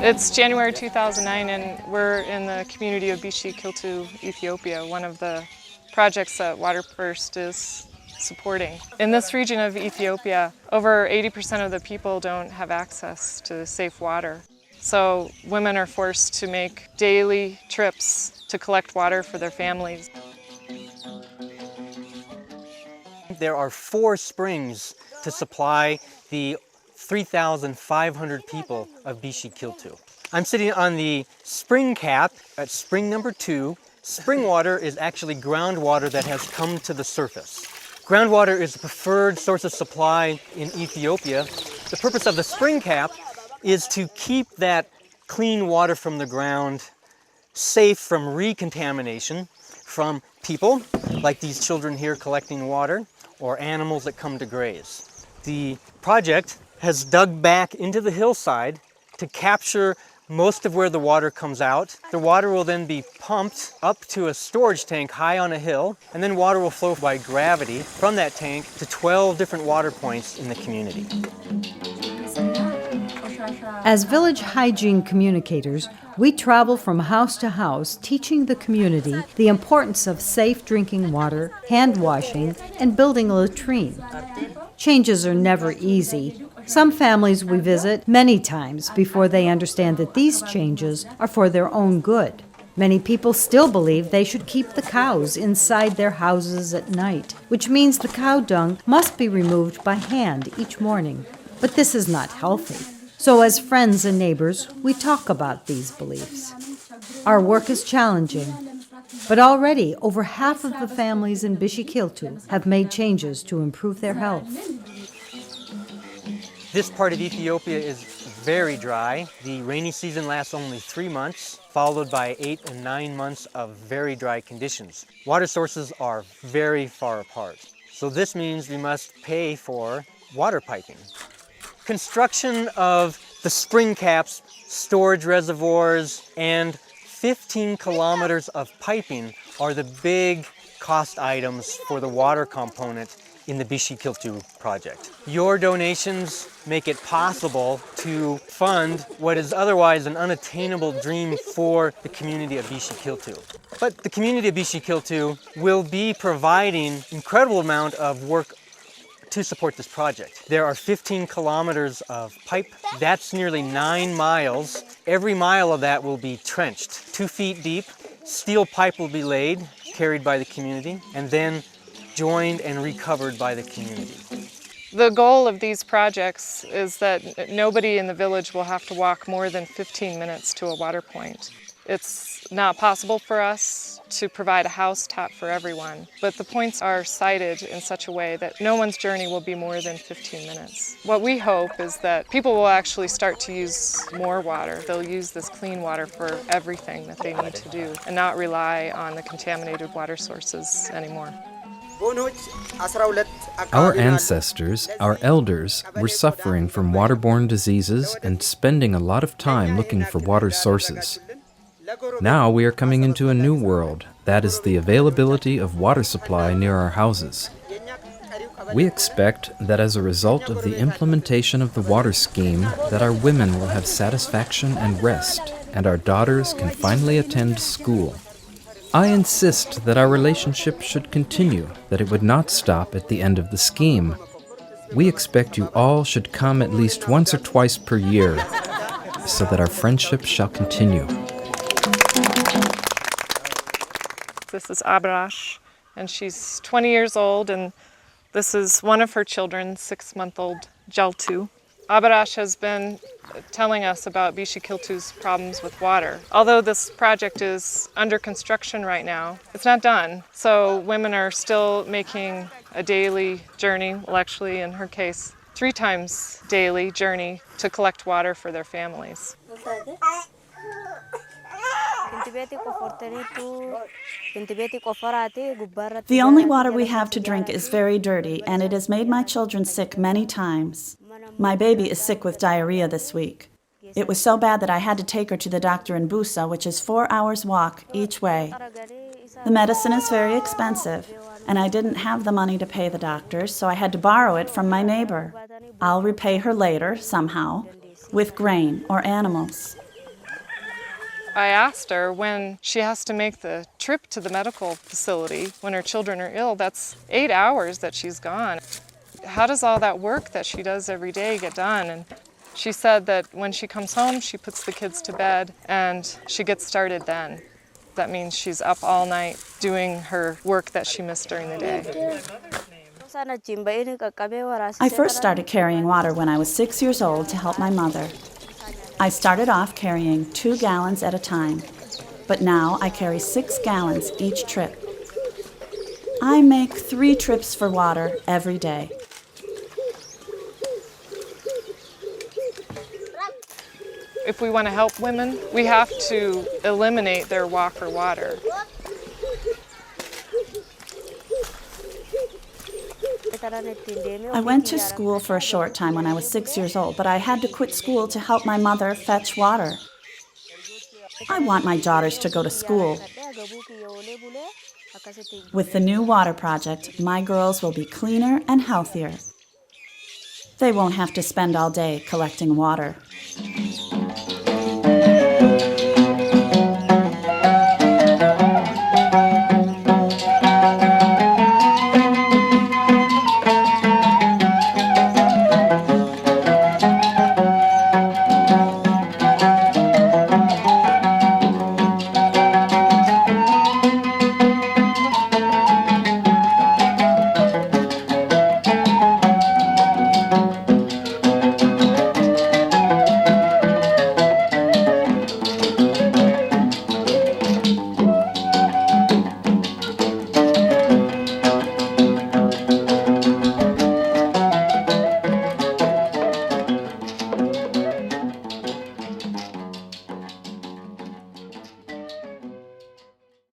It's January 2009 and we're in the community of Bishi Kiltu, Ethiopia, one of the projects that Water First is supporting. In this region of Ethiopia, over 80% of the people don't have access to safe water. So women are forced to make daily trips to collect water for their families. There are 4 springs to supply the 3,500 people of Bishi Kiltu. I'm sitting on the spring cap at spring number 2. Spring water is actually groundwater that has come to the surface. Groundwater is the preferred source of supply in Ethiopia. The purpose of the spring cap is to keep that clean water from the ground safe from recontamination from people, like these children here collecting water, or animals that come to graze. The project has dug back into the hillside to capture most of where the water comes out. The water will then be pumped up to a storage tank high on a hill, and then water will flow by gravity from that tank to 12 different water points in the community. As village hygiene communicators, we travel from house to house teaching the community the importance of safe drinking water, hand washing, and building a latrine. Changes are never easy. Some families we visit many times before they understand that these changes are for their own good. Many people still believe they should keep the cows inside their houses at night, which means the cow dung must be removed by hand each morning. But this is not healthy. So as friends and neighbors, we talk about these beliefs. Our work is challenging, but already over half of the families in Bishi Kiltu have made changes to improve their health. This part of Ethiopia is very dry. The rainy season lasts only 3 months, followed by 8 and 9 months of very dry conditions. Water sources are very far apart. So this means we must pay for water piping. Construction of the spring caps, storage reservoirs, and 15 kilometers of piping are the big cost items for the water component in the Bishi Kiltu project. Your donations make it possible to fund what is otherwise an unattainable dream for the community of Bishi Kiltu. But the community of Bishi Kiltu will be providing incredible amount of work to support this project. There are 15 kilometers of pipe. That's nearly 9 miles. Every mile of that will be trenched 2 feet deep. Steel pipe will be laid, carried by the community, and then joined and recovered by the community. The goal of these projects is that nobody in the village will have to walk more than 15 minutes to a water point. It's not possible for us to provide a house tap for everyone, but the points are sited in such a way that no one's journey will be more than 15 minutes. What we hope is that people will actually start to use more water. They'll use this clean water for everything that they need to do and not rely on the contaminated water sources anymore. Our ancestors, our elders, were suffering from waterborne diseases and spending a lot of time looking for water sources. Now we are coming into a new world, that is the availability of water supply near our houses. We expect that as a result of the implementation of the water scheme, that our women will have satisfaction and rest, and our daughters can finally attend school. I insist that our relationship should continue, that it would not stop at the end of the scheme. We expect you all should come at least once or twice per year, so that our friendship shall continue. This is Abarash, and she's 20 years old, and this is one of her children, 6-month-old Jaltu. Abarash has been telling us about Bishi Kiltu's problems with water. Although this project is under construction right now, it's not done. So women are still making a daily journey, well actually in her case, 3 times daily journey to collect water for their families. The only water we have to drink is very dirty, and it has made my children sick many times. My baby is sick with diarrhea this week. It was so bad that I had to take her to the doctor in Busa, which is 4 hours walk each way. The medicine is very expensive, and I didn't have the money to pay the doctor, so I had to borrow it from my neighbor. I'll repay her later, somehow, with grain or animals. I asked her when she has to make the trip to the medical facility when her children are ill, that's 8 hours that she's gone. How does all that work that she does every day get done? And she said that when she comes home, she puts the kids to bed and she gets started then. That means she's up all night doing her work that she missed during the day. I first started carrying water when I was 6 years old to help my mother. I started off carrying 2 gallons at a time, but now I carry 6 gallons each trip. I make 3 trips for water every day. If we want to help women, we have to eliminate their walk for water. I went to school for a short time when I was 6 years old, but I had to quit school to help my mother fetch water. I want my daughters to go to school. With the new water project, my girls will be cleaner and healthier. They won't have to spend all day collecting water.